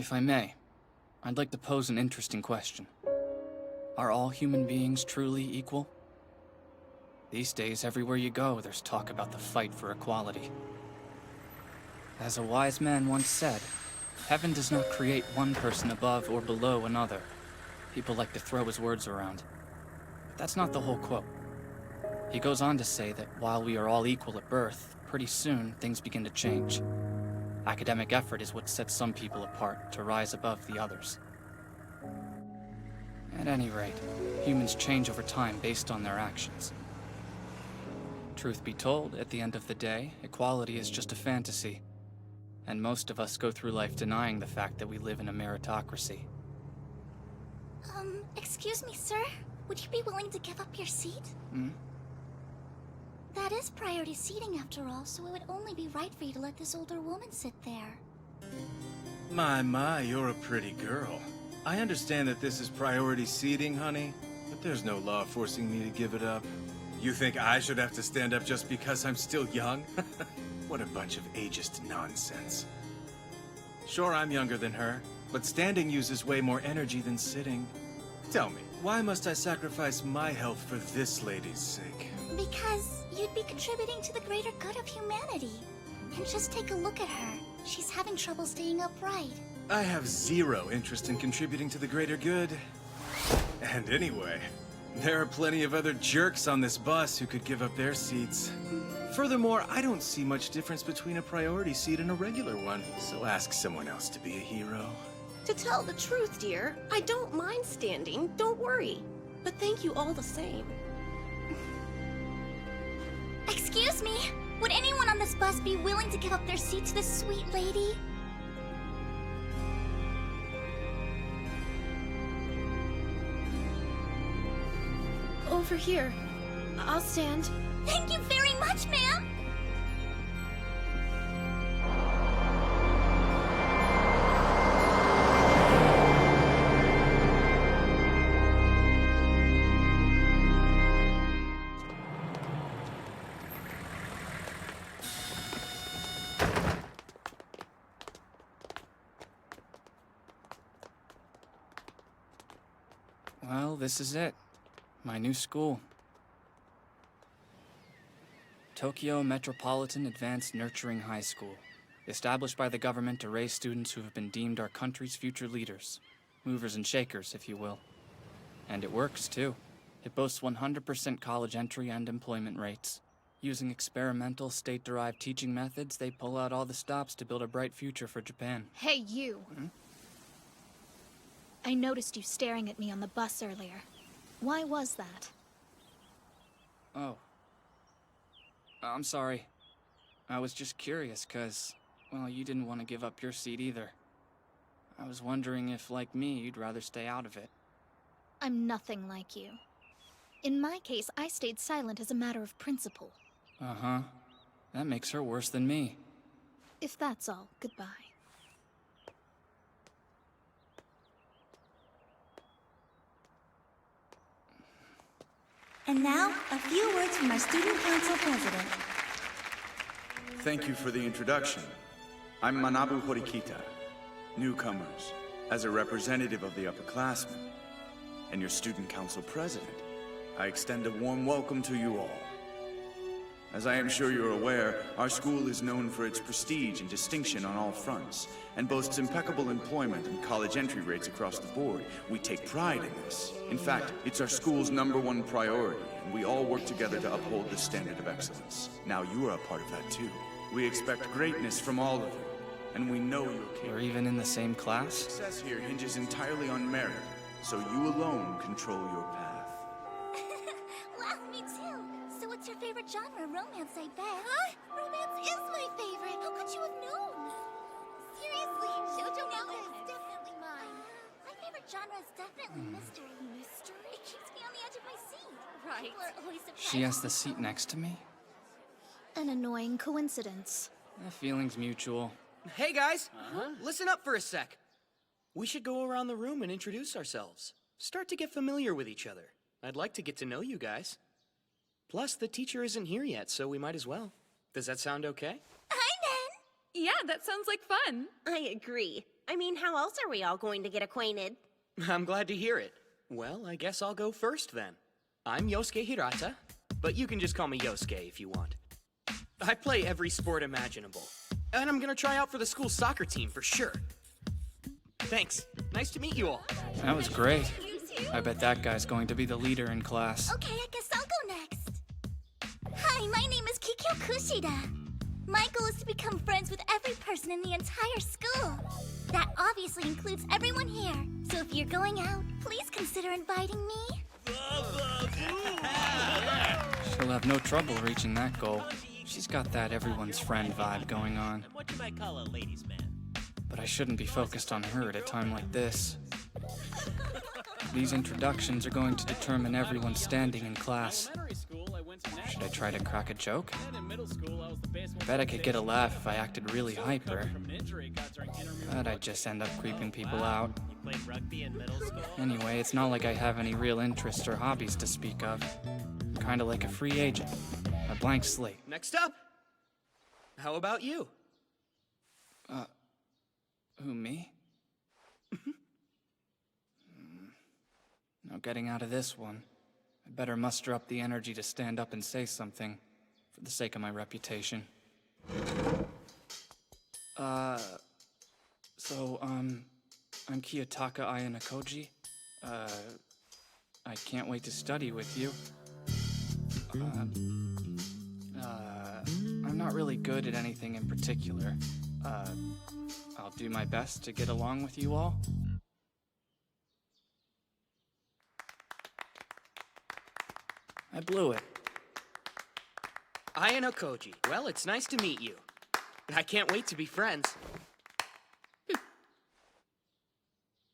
If I may, I'd like to pose an interesting question. Are all human beings truly equal? These days, everywhere you go, there's talk about the fight for equality. As a wise man once said, heaven does not create one person above or below another. People like to throw his words around. But that's not the whole quote. He goes on to say that while we are all equal at birth, pretty soon things begin to change. Academic effort is what sets some people apart to rise above the others. At any rate, humans change over time based on their actions. Truth be told, at the end of the day, equality is just a fantasy. And most of us go through life denying the fact that we live in a meritocracy. Excuse me, sir? Would you be willing to give up your seat? That is priority seating after all, so it would only be right for you to let this older woman sit there. My, you're a pretty girl. I understand that this is priority seating, honey, but there's no law forcing me to give it up. You think I should have to stand up just because I'm still young? What a bunch of ageist nonsense. Sure, I'm younger than her, but standing uses way more energy than sitting. Tell me, why must I sacrifice my health for this lady's sake? Because you'd be contributing to the greater good of humanity. And just take a look at her. She's having trouble staying upright. I have zero interest in contributing to the greater good. And anyway, there are plenty of other jerks on this bus who could give up their seats. Furthermore, I don't see much difference between a priority seat and a regular one, so ask someone else to be a hero. To tell the truth, dear, I don't mind standing, don't worry. But thank you all the same. Excuse me? Would anyone on this bus be willing to give up their seat to this sweet lady? Over here. I'll stand. Thank you very much, ma'am! Well, this is it. My new school. Tokyo Metropolitan Advanced Nurturing High School, established by the government to raise students who have been deemed our country's future leaders. Movers and shakers, if you will. And it works, too. It boasts 100% college entry and employment rates. Using experimental, state-derived teaching methods, they pull out all the stops to build a bright future for Japan. Hey, you. I noticed you staring at me on the bus earlier. Why was that? Oh. I'm sorry. I was just curious, 'cause, well, you didn't want to give up your seat either. I was wondering if, like me, you'd rather stay out of it. I'm nothing like you. In my case, I stayed silent as a matter of principle. Uh-huh. That makes her worse than me. If that's all, goodbye. And now, a few words from our student council president. Thank you for the introduction. I'm Manabu Horikita, newcomers, as a representative of the upperclassmen, and your student council president. I extend a warm welcome to you all. As I am sure you're aware, our school is known for its prestige and distinction on all fronts, and boasts impeccable employment and college entry rates across the board. We take pride in this. In fact, it's our school's #1 priority, and we all work together to uphold this standard of excellence. Now you are a part of that too. We expect greatness from all of you, and we know you're capable. We're even in the same class? Success here hinges entirely on merit, so you alone control your path. Well, me too. So what's your favorite genre? Romance, I bet. Huh? Romance is my favorite. How could you have known? Seriously, shoujo now is definitely mine. My favorite genre is definitely mystery. Mystery? It keeps me on the edge of my seat. Right. People are always surprised. She has the seat next to me? An annoying coincidence. The feeling's mutual. Hey guys, listen up for a sec. We should go around the room and introduce ourselves. Start to get familiar with each other. I'd like to get to know you guys. Plus, the teacher isn't here yet, so we might as well. Does that sound okay? Hi, Nen. Yeah, that sounds like fun. I agree. I mean, how else are we all going to get acquainted? I'm glad to hear it. Well, I guess I'll go first then. I'm Yosuke Hirata, but you can just call me Yosuke if you want. I play every sport imaginable, and I'm gonna try out for the school soccer team for sure. Thanks. Nice to meet you all. That was great. I bet that guy's going to be the leader in class. Okay, I guess I'll go next. Hi, my name is Kikyo Kushida. My goal is to become friends with every person in the entire school. That obviously includes everyone here. So if you're going out, please consider inviting me. She'll have no trouble reaching that goal. She's got that everyone's friend vibe going on. What you might call a ladies' man. But I shouldn't be focused on her at a time like this. These introductions are going to determine everyone's standing in class. Should I try to crack a joke? I bet I could get a laugh if I acted really hyper. But I'd just end up creeping people out. Played rugby in middle school. Anyway, it's not like I have any real interests or hobbies to speak of. I'm kinda like a free agent. A blank slate. Next up, how about you? Who, me? No getting out of this one. I better muster up the energy to stand up and say something, for the sake of my reputation. I'm Kiyotaka Ayanokoji. I can't wait to study with you. I'm not really good at anything in particular. I'll do my best to get along with you all. I blew it. Ayano Koji. Well, it's nice to meet you. I can't wait to be friends.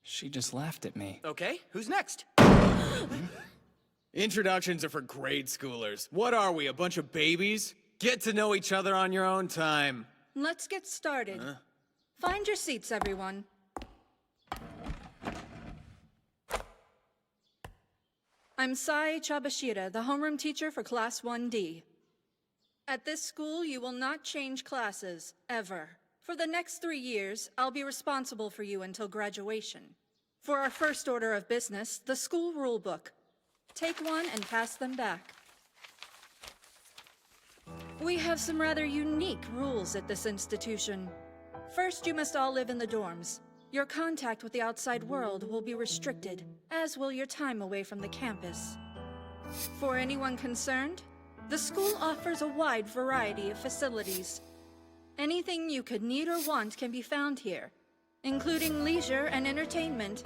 She just laughed at me. Okay, who's next? Introductions are for grade schoolers. What are we, a bunch of babies? Get to know each other on your own time. Let's get started. Find your seats, everyone. I'm Sae Chabashira, the homeroom teacher for Class 1D. At this school, you will not change classes, ever. For the next 3 years, I'll be responsible for you until graduation. For our first order of business, the school rule book. Take one and pass them back. We have some rather unique rules at this institution. First, you must all live in the dorms. Your contact with the outside world will be restricted, as will your time away from the campus. For anyone concerned, the school offers a wide variety of facilities. Anything you could need or want can be found here, including leisure and entertainment.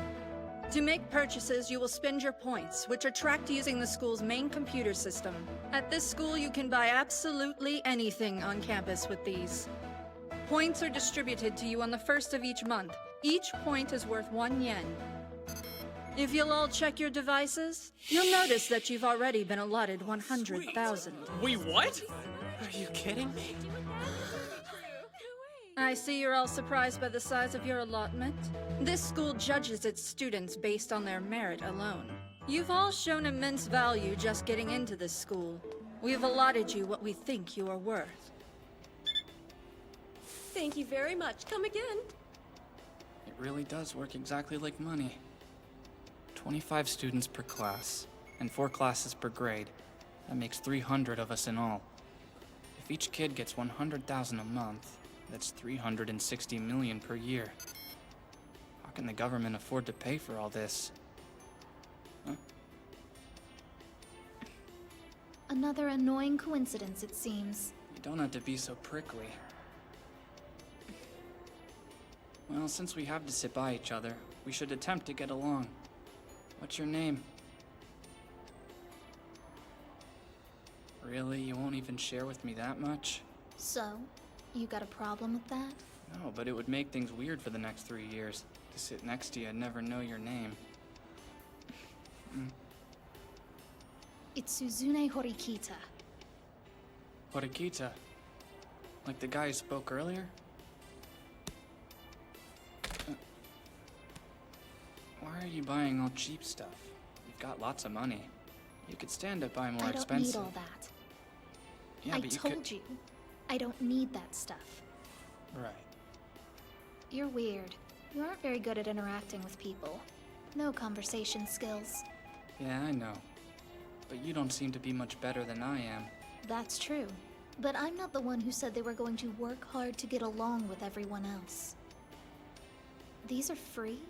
To make purchases, you will spend your points, which are tracked using the school's main computer system. At this school, you can buy absolutely anything on campus with these. Points are distributed to you on the first of each month. Each point is worth 1 yen. If you'll all check your devices, you'll notice that you've already been allotted 100,000. Wait, what? Are you kidding me? I see you're all surprised by the size of your allotment. This school judges its students based on their merit alone. You've all shown immense value just getting into this school. We've allotted you what we think you are worth. Thank you very much. Come again. It really does work exactly like money. 25 students per class, and 4 classes per grade. That makes 300 of us in all. If each kid gets 100,000 a month, that's 360 million per year. How can the government afford to pay for all this? Huh? Another annoying coincidence, it seems. You don't have to be so prickly. Well, since we have to sit by each other, we should attempt to get along. What's your name? Really? You won't even share with me that much? So, you got a problem with that? No, but it would make things weird for the next 3 years. To sit next to you and never know your name. It's Suzune Horikita. Horikita? Like the guy who spoke earlier? Why are you buying all cheap stuff? You've got lots of money. You could stand to buy more I don't expensive. need all that. Yeah, I but told you, I don't need that stuff. Right. You're weird. You aren't very good at interacting with people. No conversation skills. Yeah, I know. But you don't seem to be much better than I am. That's true. But I'm not the one who said they were going to work hard to get along with everyone else. These are free?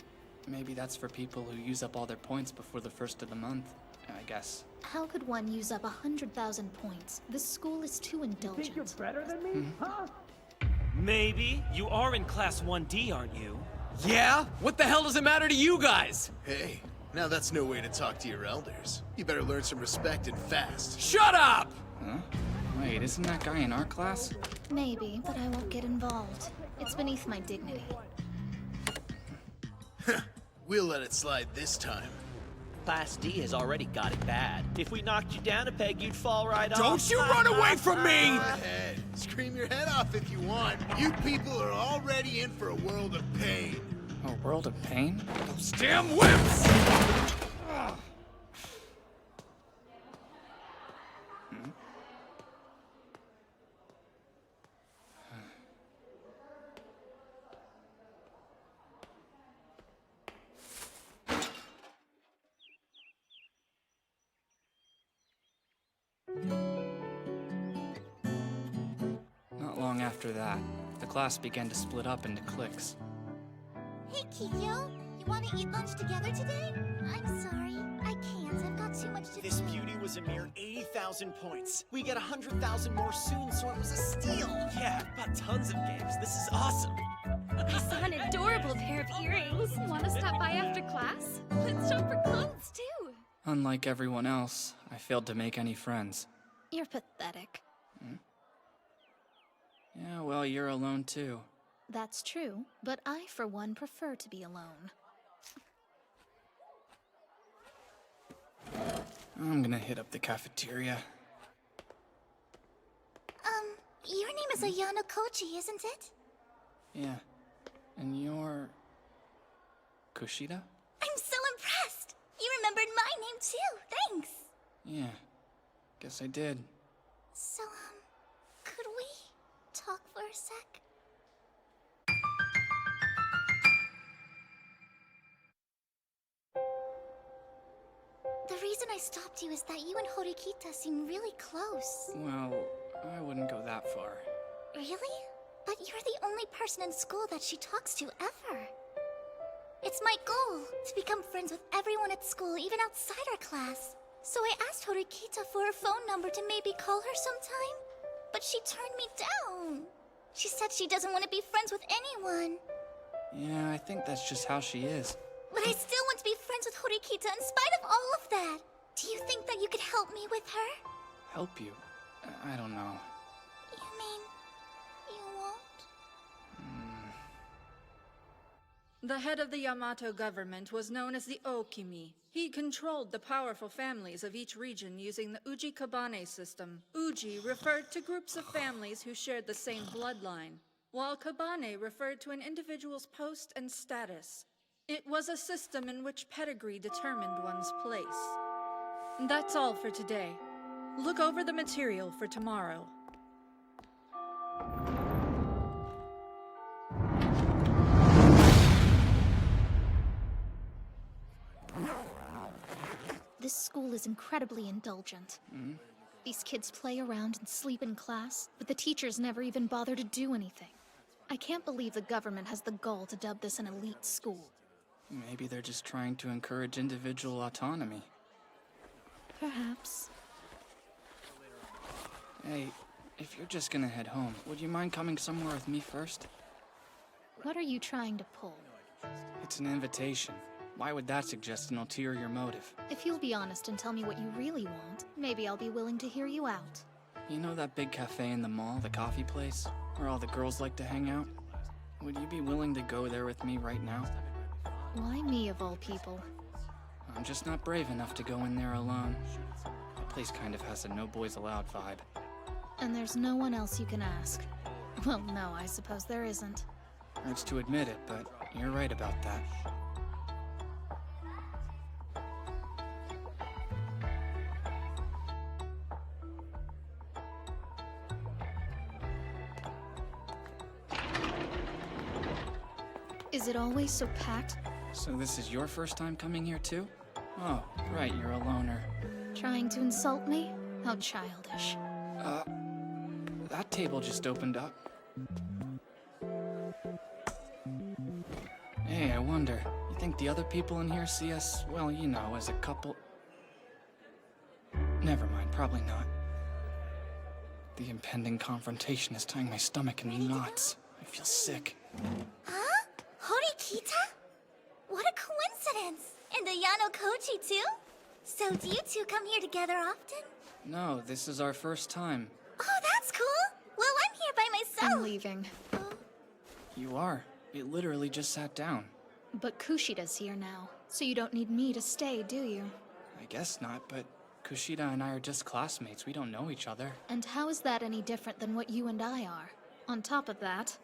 Maybe that's for people who use up all their points before the first of the month, I guess. How could one use up 100,000 points? This school is too indulgent. Think you're better than me, huh? Maybe. You are in Class 1D, aren't you? Yeah? What the hell does it matter to you guys? Hey, now that's no way to talk to your elders. You better learn some respect and fast. Shut up! Huh? Wait, isn't that guy in our class? Maybe, but I won't get involved. It's beneath my dignity. We'll let it slide this time. Class D has already got it bad. If we knocked you down a peg, you'd fall right off. Don't you run away from me! Go ahead. Scream your head off if you want. You people are already in for a world of pain. A world of pain? Those damn whips! Not long after that, the class began to split up into cliques. Hey, Kikyo, you want to eat lunch together today? I'm sorry, I can't. I've got too much to do. This beauty was a mere 80,000 points. We get 100,000 more soon, so it was a steal. Yeah, I've got tons of games. This is awesome. I saw an adorable pair of earrings. Want to stop by after class? Let's shop for clothes, too. Unlike everyone else, I failed to make any friends. You're pathetic. Yeah, well, you're alone too. That's true, but I, for one, prefer to be alone. I'm gonna hit up the cafeteria. Your name is Ayano Kochi, isn't it? Yeah. And you're... Kushida? I'm so impressed! You remembered my name, too. Thanks! Yeah. Guess I did. So, could we talk for a sec? The reason I stopped you is that you and Horikita seem really close. Well, I wouldn't go that far. Really? But you're the only person in school that she talks to ever. It's my goal to become friends with everyone at school, even outside our class. So I asked Horikita for her phone number to maybe call her sometime, but she turned me down. She said she doesn't want to be friends with anyone. Yeah, I think that's just how she is. But I still want to be friends with Horikita in spite of all of that. Do you think that you could help me with her? Help you? I don't know. You mean you won't? The head of the Yamato government was known as the Okimi. He controlled the powerful families of each region using the Uji Kabane system. Uji referred to groups of families who shared the same bloodline, while Kabane referred to an individual's post and status. It was a system in which pedigree determined one's place. That's all for today. Look over the material for tomorrow. This school is incredibly indulgent. These kids play around and sleep in class, but the teachers never even bother to do anything. I can't believe the government has the gall to dub this an elite school. Maybe they're just trying to encourage individual autonomy. Perhaps. Hey, if you're just gonna head home, would you mind coming somewhere with me first? What are you trying to pull? It's an invitation. Why would that suggest an ulterior motive? If you'll be honest and tell me what you really want, maybe I'll be willing to hear you out. You know that big cafe in the mall, the coffee place, where all the girls like to hang out? Would you be willing to go there with me right now? Why me, of all people? I'm just not brave enough to go in there alone. The place kind of has a no boys allowed vibe. And there's no one else you can ask. Well, no, I suppose there isn't. Hurts to admit it, but you're right about that. Is it always so packed? So this is your first time coming here too? Oh, right, you're a loner. Trying to insult me? How childish. That table just opened up. Hey, I wonder, you think the other people in here see us, well, you know, as a couple? Never mind, probably not. The impending confrontation is tying my stomach in knots. I feel sick. Huh? Horikita? What a coincidence! And Ayano Kochi too? So do you two come here together often? No, this is our first time. Oh, that's cool! Well, I'm here by myself! I'm leaving. You are. It literally just sat down. But Kushida's here now, so you don't need me to stay, do you? I guess not, but Kushida and I are just classmates. We don't know each other. And how is that any different than what you and I are? On top of that,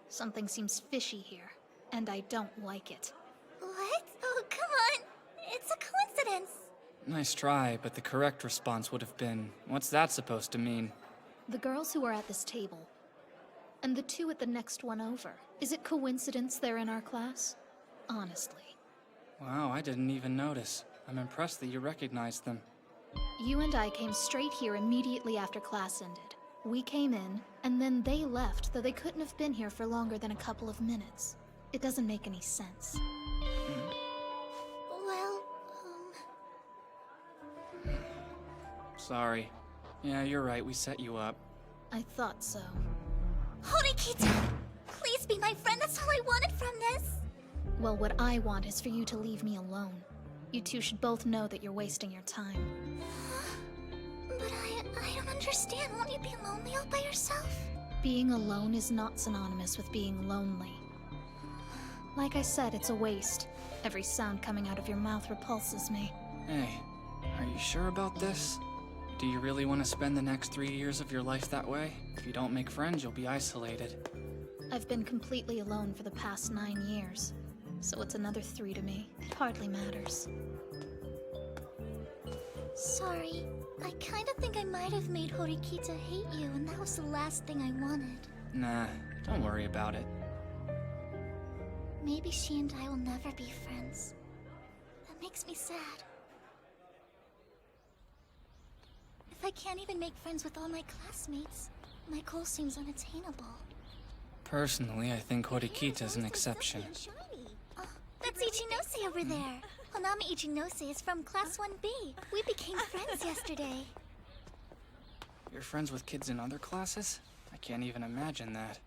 something seems fishy here, and I don't like it. What? Oh, come on! It's a coincidence! Nice try, but the correct response would have been, what's that supposed to mean? The girls who are at this table, and the two at the next one over. Is it coincidence they're in our class? Honestly. Wow, I didn't even notice. I'm impressed that you recognized them. You and I came straight here immediately after class ended. We came in, and then they left, though they couldn't have been here for longer than a couple of minutes. It doesn't make any sense. Well, Sorry. Yeah, you're right, we set you up. I thought so. Horikita! Please be my friend, that's all I wanted from this! Well, what I want is for you to leave me alone. You two should both know that you're wasting your time. But I don't understand. Won't you be lonely all by yourself? Being alone is not synonymous with being lonely. Like I said, it's a waste. Every sound coming out of your mouth repulses me. Hey, are you sure about this? Do you really want to spend the next 3 years of your life that way? If you don't make friends, you'll be isolated. I've been completely alone for the past 9 years. So it's another 3 to me. It hardly matters. Sorry. I kinda think I might have made Horikita hate you, and that was the last thing I wanted. Nah, don't worry about it. Maybe she and I will never be friends. That makes me sad. If I can't even make friends with all my classmates, my goal seems unattainable. Personally, I think Horikita's an exception. Oh, that's Ichinose over there. Honami Ichinose is from Class 1B. We became friends yesterday. You're friends with kids in other classes? I can't even imagine that.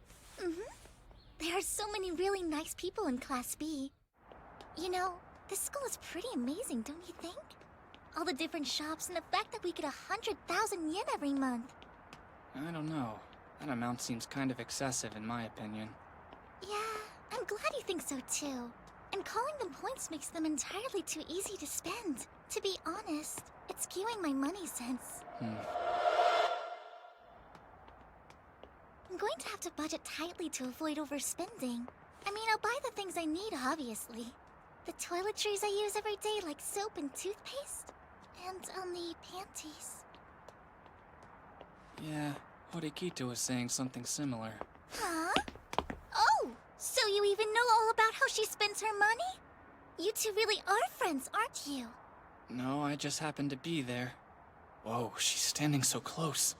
There are so many really nice people in Class B. You know, this school is pretty amazing, don't you think? All the different shops and the fact that we get 100,000 yen every month. I don't know. That amount seems kind of excessive in my opinion. Yeah, I'm glad you think so too. And calling them points makes them entirely too easy to spend. To be honest, it's skewing my money sense. I'm going to have to budget tightly to avoid overspending. I mean, I'll buy the things I need, obviously. The toiletries I use every day, like soap and toothpaste. And the panties. Yeah, Horikita was saying something similar. Huh? Oh, so you even know all about how she spends her money? You two really are friends, aren't you? No, I just happened to be there. Whoa, she's standing so close.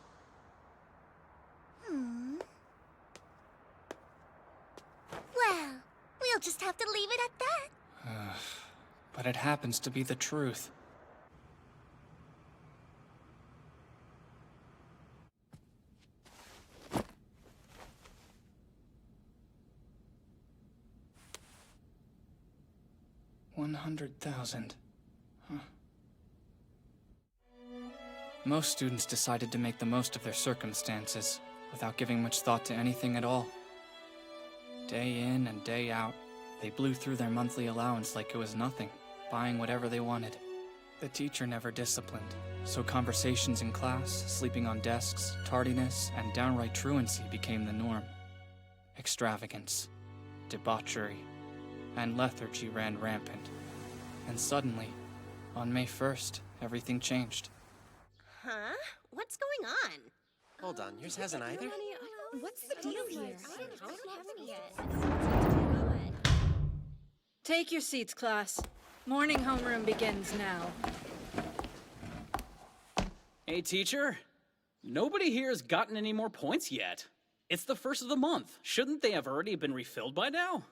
Well, we'll just have to leave it at that. But it happens to be the truth. $100,000. Huh. Most students decided to make the most of their circumstances, without giving much thought to anything at all. Day in and day out, they blew through their monthly allowance like it was nothing, buying whatever they wanted. The teacher never disciplined, so conversations in class, sleeping on desks, tardiness, and downright truancy became the norm. Extravagance, debauchery, and lethargy ran rampant. And suddenly, on May 1st, everything changed. Huh? What's going on? Hold on, yours hasn't either? What's the deal here? I don't have any yet. Take your seats, class. Morning homeroom begins now. Hey, teacher. Nobody here has gotten any more points yet. It's the first of the month. Shouldn't they have already been refilled by now?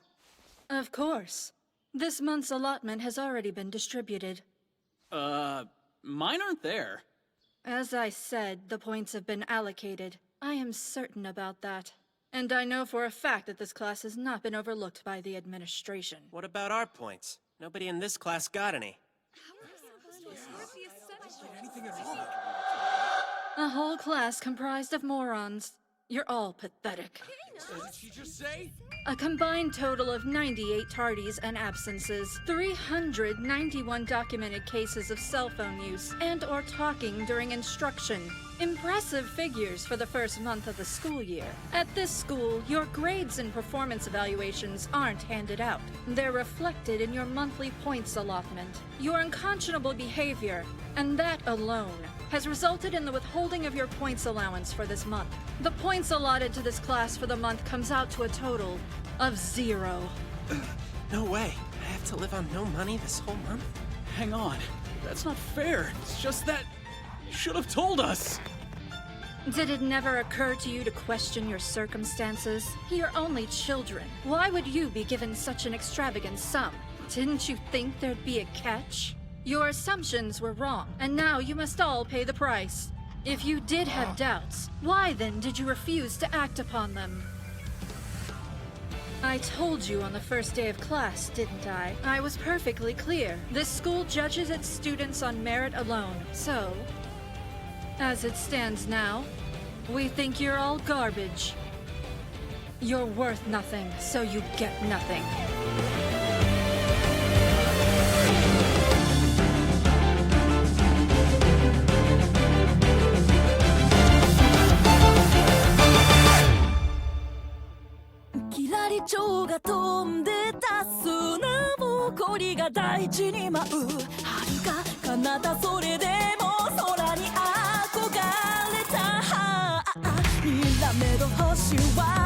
Of course. This month's allotment has already been distributed. Mine aren't there. As I said, the points have been allocated. I am certain about that. And I know for a fact that this class has not been overlooked by the administration. What about our points? Nobody in this class got any. A whole class comprised of morons. You're all pathetic. What did she just say? A combined total of 98 tardies and absences, 391 documented cases of cell phone use and or talking during instruction. Impressive figures for the first month of the school year. At this school, your grades and performance evaluations aren't handed out. They're reflected in your monthly points allotment. Your unconscionable behavior, and that alone, has resulted in the withholding of your points allowance for this month. The points allotted to this class for the month comes out to a total of 0. No way. I have to live on no money this whole month? Hang on. That's not fair. It's just that you should have told us. Did it never occur to you to question your circumstances? You're only children. Why would you be given such an extravagant sum? Didn't you think there'd be a catch? Your assumptions were wrong, and now you must all pay the price. If you did have doubts, why then did you refuse to act upon them? I told you on the first day of class, didn't I? I was perfectly clear. This school judges its students on merit alone, so... as it stands now, we think you're all garbage. You're worth nothing, so you get nothing.蝶が飛んでた砂ぼこりが大地に舞う遥か彼方それでも空に憧れたにらめる星は